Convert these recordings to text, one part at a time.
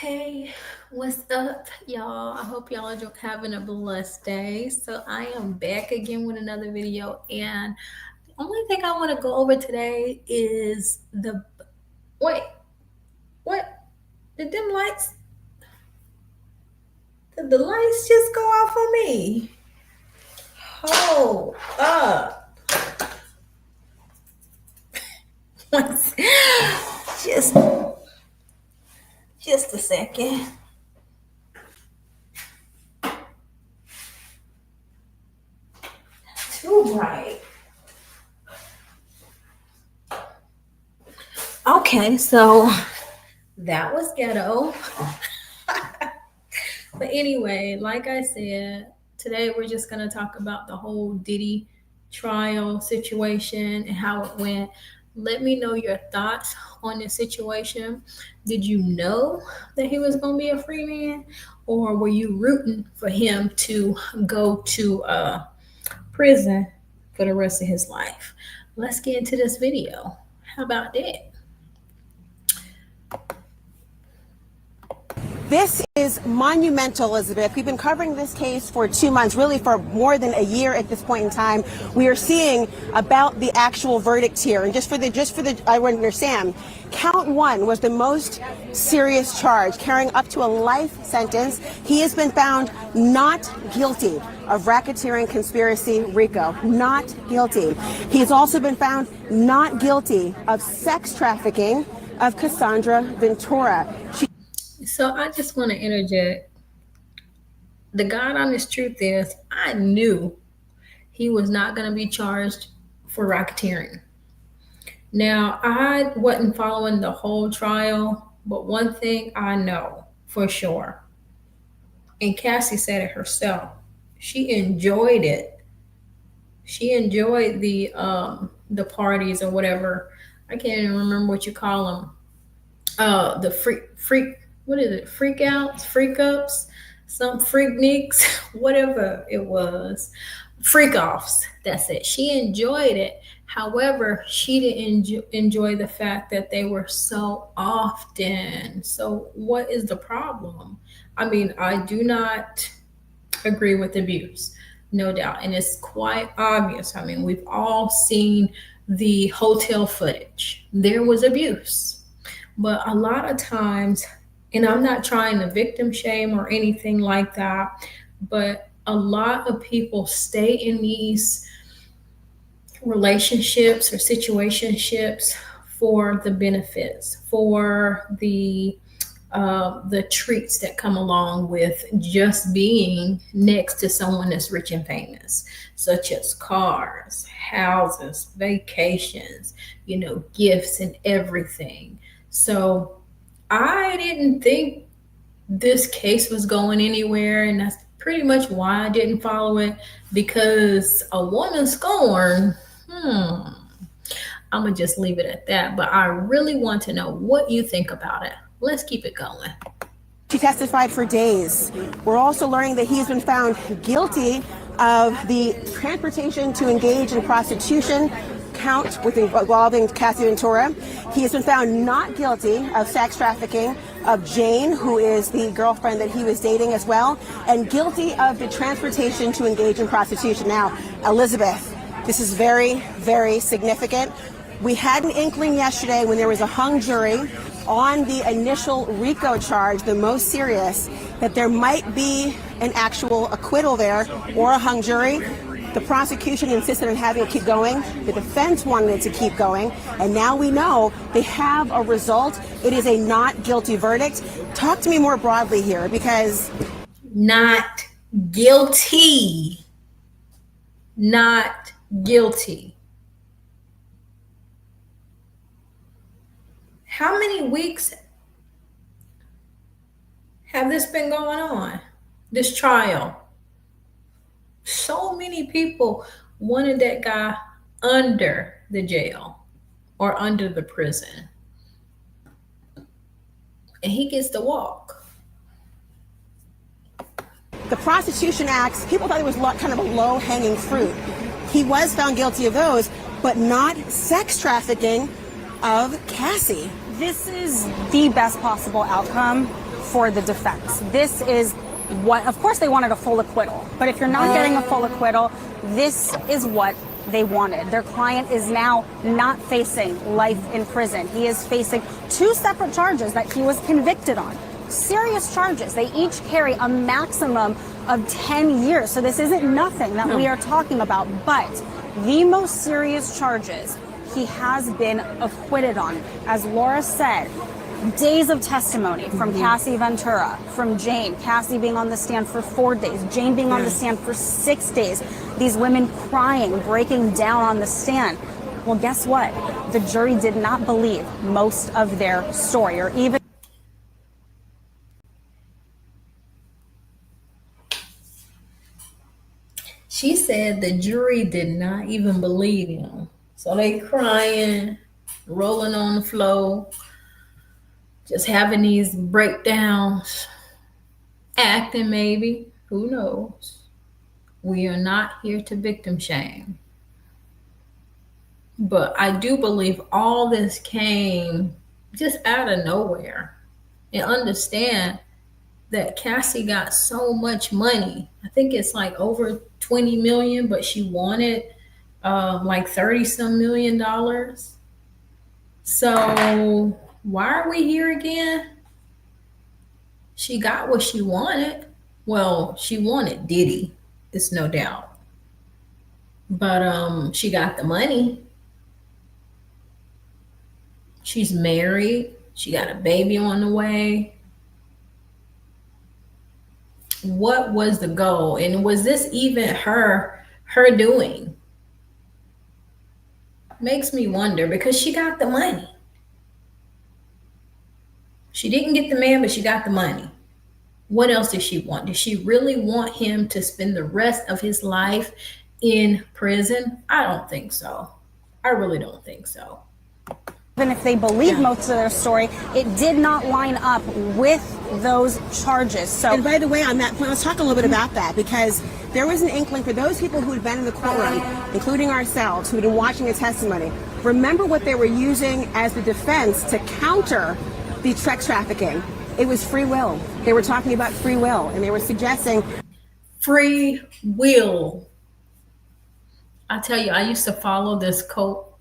Hey, what's up, y'all? I hope y'all are having a blessed day. So, I am back again with another video, and the only thing I want to go over today is the wait, what? Did them lights? Did the lights just go off on me? Hold up. Once- just, just a second. Too bright. Okay, so that was ghetto. But anyway, like I said, today we're just going to talk about the whole Diddy trial situation and how it went. Let me know your thoughts on the situation. Did you know that he was going to be a free man, or were you rooting for him to go to prison for the rest of his life? Let's get into this video. How about that? This is monumental, Elizabeth. We've been covering this case for 2 months, really for more than a year at this point in time. We are seeing about the actual verdict here, and just for the I want to understand, count one was the most serious charge, carrying up to a life sentence. He has been found not guilty of racketeering conspiracy RICO, not guilty. He's also been found not guilty of sex trafficking of Cassandra Ventura. So I just want to interject. The God honest truth is, I knew he was not going to be charged for racketeering. Now, I wasn't following the whole trial, but one thing I know for sure, and Cassie said it herself, she enjoyed it. She enjoyed the parties or whatever. I can't even remember what you call them. The freak, what is it? Freak outs, freak ups, some freakniks, whatever it was. Freak offs. That's it. She enjoyed it. However, she didn't enjoy the fact that they were so often. So, what is the problem? I mean, I do not agree with abuse, no doubt. And it's quite obvious. I mean, we've all seen the hotel footage. There was abuse. But a lot of times, and I'm not trying to victim shame or anything like that, but a lot of people stay in these relationships or situationships for the benefits, for the treats that come along with just being next to someone that's rich and famous, such as cars, houses, vacations, gifts and everything. So I didn't think this case was going anywhere, and that's pretty much why I didn't follow it, because a woman scorned, I'm gonna just leave it at that. But I really want to know what you think about it. Let's keep it going. She testified for days. We're also learning that he's been found guilty of the transportation to engage in prostitution count involving Cassie Ventura. He has been found not guilty of sex trafficking of Jane, who is the girlfriend that he was dating as well, and guilty of the transportation to engage in prostitution. Now, Elizabeth, this is very, very significant. We had an inkling yesterday when there was a hung jury on the initial RICO charge, the most serious, that there might be an actual acquittal there or a hung jury. The prosecution insisted on having it keep going. The defense wanted it to keep going. And now we know they have a result. It is a not guilty verdict. Talk to me more broadly here, because... Not guilty. Not guilty. How many weeks have this been going on? This trial. So many people wanted that guy under the jail or under the prison. And he gets to walk. The Prostitution Acts, people thought it was kind of a low-hanging fruit. He was found guilty of those, but not sex trafficking of Cassie. This is the best possible outcome for the defense. This is what, of course, they wanted a full acquittal. But if you're not getting a full acquittal, this is what they wanted. Their client is now not facing life in prison. He is facing 2 separate charges that he was convicted on. Serious charges. They each carry a maximum of 10 years. So this isn't nothing that we are talking about. But the most serious charges he has been acquitted on. As Laura said, days of testimony from Cassie Ventura, from Jane, Cassie being on the stand for 4 days, Jane being on the stand for 6 days, these women crying, breaking down on the stand. Well, guess what? The jury did not believe most of their story, or even She said the jury did not even believe him. So they crying, rolling on the floor, just having these breakdowns, acting maybe. Who knows? We are not here to victim shame. But I do believe all this came just out of nowhere. And understand that Cassie got so much money. I think it's like over 20 million, but she wanted like 30 some $1 million. So why are we here again? She got what she wanted. Well, she wanted Diddy, it's no doubt. But she got the money. She's married. She got a baby on the way. What was the goal? And was this even her doing? Makes me wonder because she got the money. She didn't get the man, but she got the money. What else did she want? Did she really want him to spend the rest of his life in prison? I don't think so. I really don't think so. even if they believe most of their story, it did not line up with those charges. So, and by the way, on that point, let's talk a little bit about that, because there was an inkling for those people who had been in the courtroom, including ourselves, who had been watching the testimony. Remember what they were using as the defense to counter the sex trafficking? It was free will. They were talking about free will, and they were suggesting free will. I tell you, I used to follow this cult.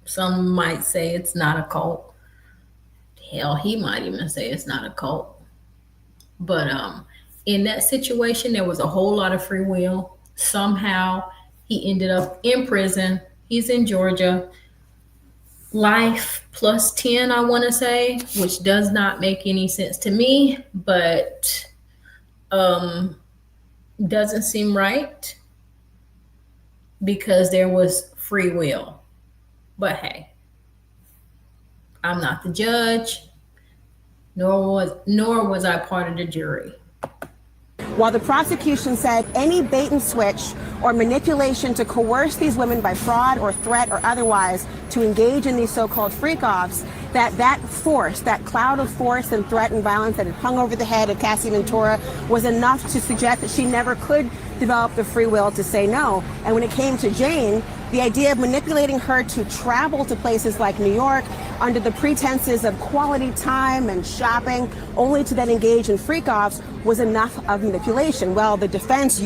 Some might say it's not a cult. Hell, he might even say it's not a cult. But in that situation, there was a whole lot of free will. Somehow, he ended up in prison. He's in Georgia. Life plus 10, I want to say, which does not make any sense to me, but doesn't seem right because there was free will. But hey, I'm not the judge, nor was I part of the jury. while the prosecution said any bait and switch or manipulation to coerce these women by fraud or threat or otherwise to engage in these so-called freak-offs, that force, that cloud of force and threat and violence that had hung over the head of Cassie Ventura was enough to suggest that she never could develop the free will to say no. And when it came to Jane, the idea of manipulating her to travel to places like New York under the pretenses of quality time and shopping, only to then engage in freak-offs, was enough of manipulation. Well, the defense,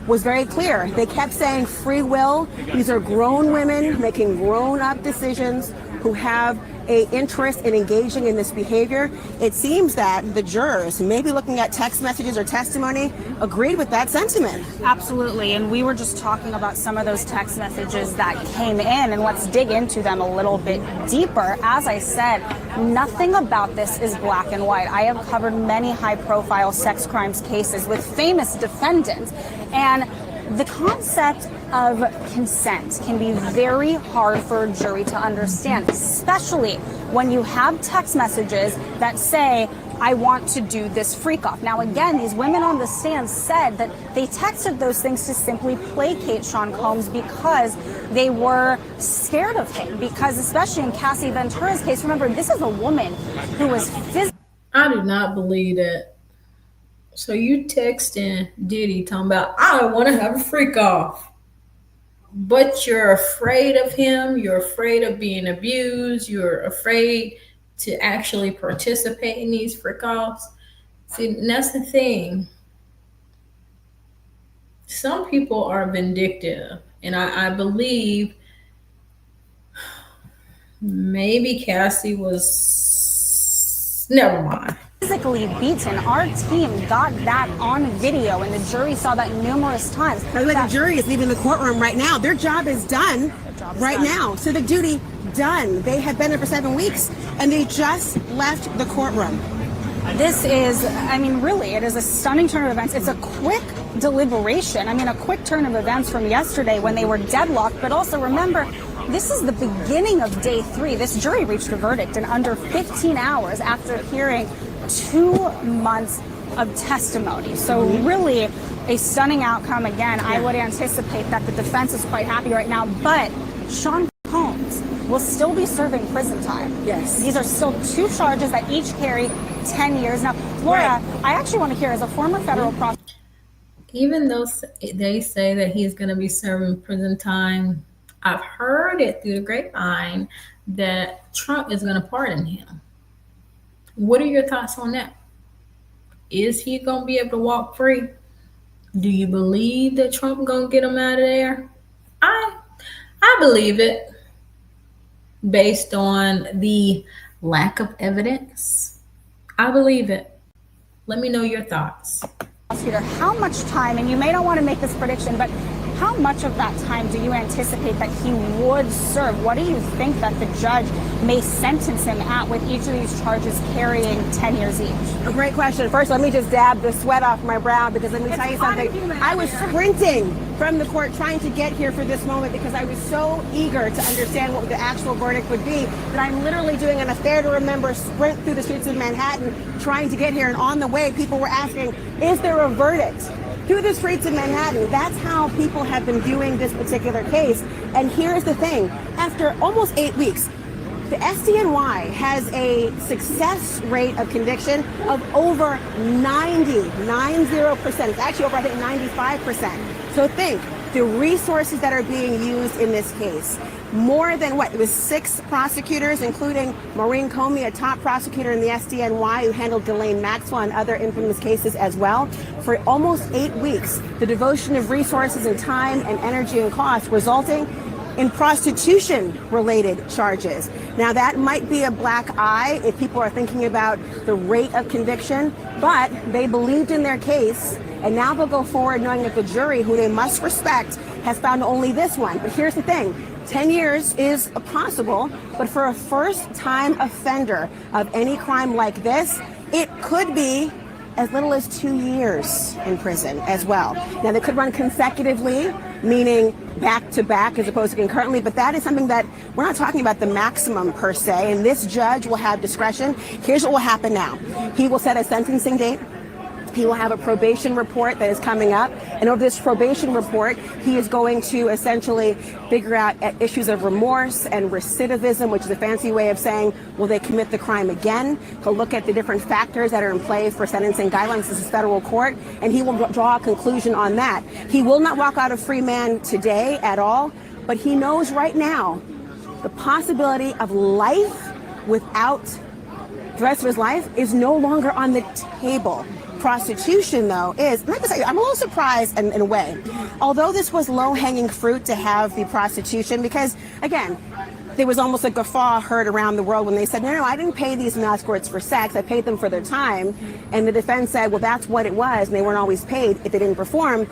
was very clear. They kept saying free will. These are grown women making grown-up decisions who have an interest in engaging in this behavior. It seems that the jurors, maybe looking at text messages or testimony, agreed with that sentiment. absolutely. And we were just talking about some of those text messages that came in, and let's dig into them a little bit deeper. As I said, nothing about this is black and white. I have covered many high-profile sex crimes cases with famous defendants, and the concept of consent can be very hard for a jury to understand, especially when you have text messages that say, I want to do this freak off. Now, again, these women on the stand said that they texted those things to simply placate Sean Combs because they were scared of him. Because especially in Cassie Ventura's case, remember, this is a woman who was physically... I did not believe that. So you texting Diddy talking about, I want to have a freak off. But you're afraid of him. You're afraid of being abused. You're afraid to actually participate in these freak-offs. See, and that's the thing. Some people are vindictive, and I believe maybe Cassie was. Never mind. Physically beaten. Our team got that on video, and the jury saw that numerous times. By the way, the jury is leaving the courtroom right now. Their job is done right now. Civic duty done. They have been there for 7 weeks, and they just left the courtroom. This is, I mean, really, it is a stunning turn of events. It's a quick deliberation. I mean, a quick turn of events from yesterday when they were deadlocked. But also remember, this is the beginning of day 3. This jury reached a verdict in under 15 hours after hearing 2 months of testimony. So really a stunning outcome. Again, I would anticipate that the defense is quite happy right now. But Sean Combs will still be serving prison time. Yes. These are still 2 charges that each carry 10 years. Now, Laura, I actually want to hear, as a former federal prosecutor, Even though they say that he's going to be serving prison time, I've heard it through the grapevine that Trump is going to pardon him. What are your thoughts on that? Is he going to be able to walk free? Do you believe that Trump going to get him out of there? I believe it based on the lack of evidence. I believe it. Let me know your thoughts. how much time, and you may not want to make this prediction, but how much of that time do you anticipate that he would serve? What do you think that the judge may sentence him at, with each of these charges carrying 10 years each? A great question. First, let me just dab the sweat off my brow, because let me tell you something. I was sprinting from the court trying to get here for this moment because I was so eager to understand what the actual verdict would be that I'm literally doing an affair to remember sprint through the streets of Manhattan trying to get here. And on the way, people were asking, is there a verdict? Through the streets of Manhattan. That's how people have been viewing this particular case. And here's the thing. After almost 8 weeks, the SDNY has a success rate of conviction of over 90%. It's actually over, I think, 95%. So think, the resources that are being used in this case. More than what? It was 6 prosecutors, including Maureen Comey, a top prosecutor in the SDNY who handled Ghislaine Maxwell and other infamous cases as well. For almost 8 weeks, the devotion of resources and time and energy and cost resulting in prostitution-related charges. Now, that might be a black eye if people are thinking about the rate of conviction, but they believed in their case, and now they'll go forward knowing that the jury, who they must respect, has found only this one. But here's the thing. 10 years is possible, but for a first-time offender of any crime like this, it could be as little as 2 years in prison as well. Now, they could run consecutively, meaning back to back as opposed to concurrently, but that is something that we're not talking about the maximum per se, and this judge will have discretion. Here's what will happen now. He will set a sentencing date. He will have a probation report that is coming up. And over this probation report, he is going to essentially figure out issues of remorse and recidivism, which is a fancy way of saying, will they commit the crime again? He'll look at the different factors that are in play for sentencing guidelines. This is federal court, and he will draw a conclusion on that. He will not walk out a free man today at all, but he knows right now the possibility of life without the rest of his life is no longer on the table. Prostitution, though, is, and I have to say, I'm a little surprised in a way. Although this was low-hanging fruit to have the prostitution, because, again, there was almost a guffaw heard around the world when they said, no, I didn't pay these male escorts for sex, I paid them for their time. And the defense said, well, that's what it was, and they weren't always paid if they didn't perform.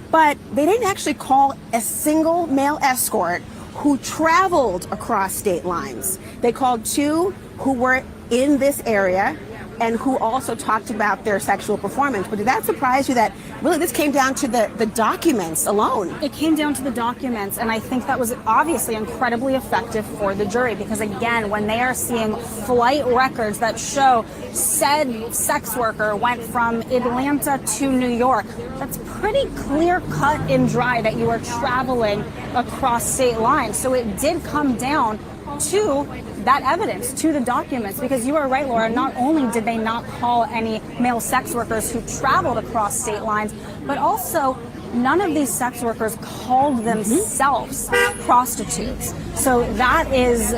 But they didn't actually call a single male escort who traveled across state lines. They called 2 who were in this area and who also talked about their sexual performance. But did that surprise you that really this came down to the documents alone? It came down to the documents, and I think that was obviously incredibly effective for the jury, because again, when they are seeing flight records that show said sex worker went from Atlanta to New York, that's pretty clear cut and dry that you are traveling across state lines. So it did come down to that evidence, to the documents, because you are right, Laura, not only did they not call any male sex workers who traveled across state lines, but also none of these sex workers called themselves prostitutes. So that is,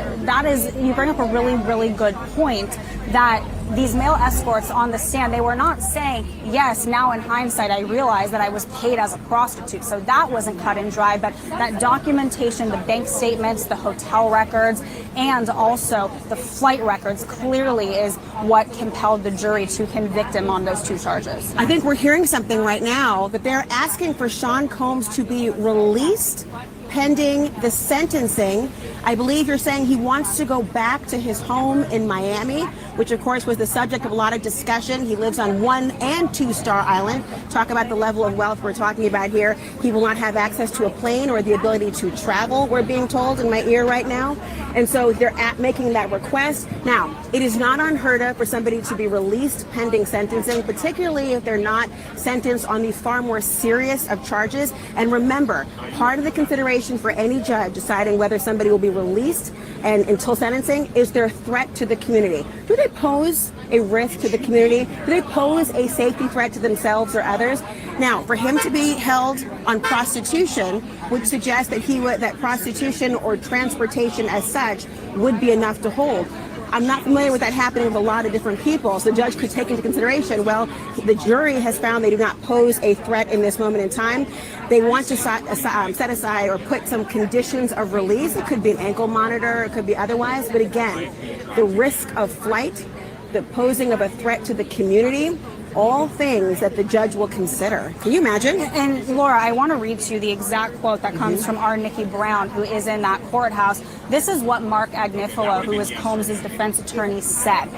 you bring up a really, really good point, that these male escorts on the stand, they were not saying, yes, now in hindsight, I realize that I was paid as a prostitute. So that wasn't cut and dry, but that documentation, the bank statements, the hotel records, and also the flight records clearly is what compelled the jury to convict him on those two charges. I think we're hearing something right now that they're asking for Sean Combs to be released pending the sentencing. I believe you're saying he wants to go back to his home in Miami, which of course was the subject of a lot of discussion. He lives on 1 and 2 Star Island. Talk about the level of wealth we're talking about here. He will not have access to a plane or the ability to travel, we're being told in my ear right now. And so they're making that request. Now, it is not unheard of for somebody to be released pending sentencing, particularly if they're not sentenced on the far more serious of charges. And remember, part of the consideration for any judge deciding whether somebody will be released and until sentencing is their threat to the community. Do they pose a risk to the community? Do they pose a safety threat to themselves or others? Now, for him to be held on prostitution would suggest that that prostitution or transportation as such would be enough to hold. I'm not familiar with that happening with a lot of different people. So the judge could take into consideration, well, the jury has found they do not pose a threat in this moment in time. They want to set aside or put some conditions of release. It could be an ankle monitor, it could be otherwise. But again, the risk of flight, the posing of a threat to the community, all things that the judge will consider. Can you imagine? And Laura, I want to read to you the exact quote that comes from our Nikki Brown, who is in that courthouse. This is what Mark Agnifilo, who is Combs' defense attorney, said,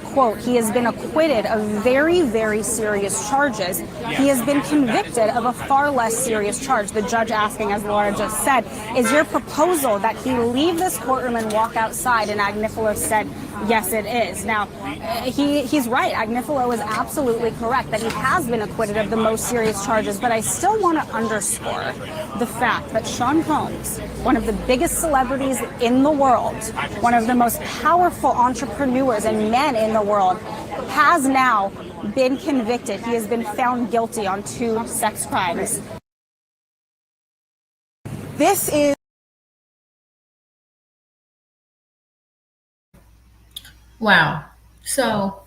quote, he has been acquitted of very, very serious charges. He has been convicted of a far less serious charge. The judge asking, as Laura just said, is your proposal that he leave this courtroom and walk outside? And Agnifilo said, yes, it is. Now, he's right. Agnifilo is absolutely correct that he has been acquitted of the most serious charges, but I still want to underscore the fact that Sean Combs, one of the biggest celebrities in the world, one of the most powerful entrepreneurs and men in the world, has now been convicted. He has been found guilty on 2 sex crimes. This is Wow. So,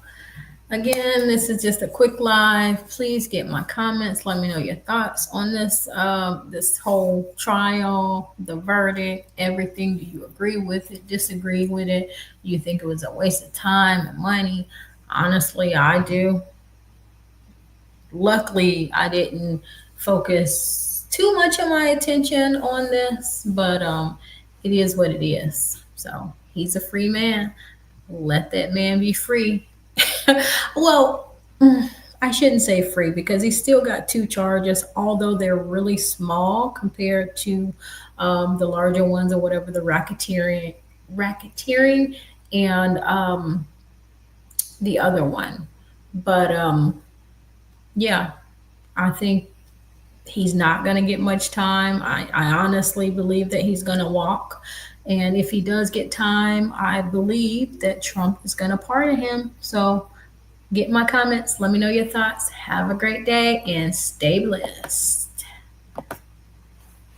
again, this is just a quick live. Please get my comments. Let me know your thoughts on this whole trial, the verdict, everything. Do you agree with it? Disagree with it? Do you think it was a waste of time and money? Honestly, I do. Luckily, I didn't focus too much of my attention on this, but it is what it is. So he's a free man. Let that man be free. Well, I shouldn't say free because he still got 2 charges, although they're really small compared to the larger ones or whatever, the racketeering, and the other one. But yeah, I think he's not going to get much time. I honestly believe that he's going to walk. And if he does get time, I believe that Trump is going to pardon him. So get my comments. Let me know your thoughts. Have a great day and stay blessed.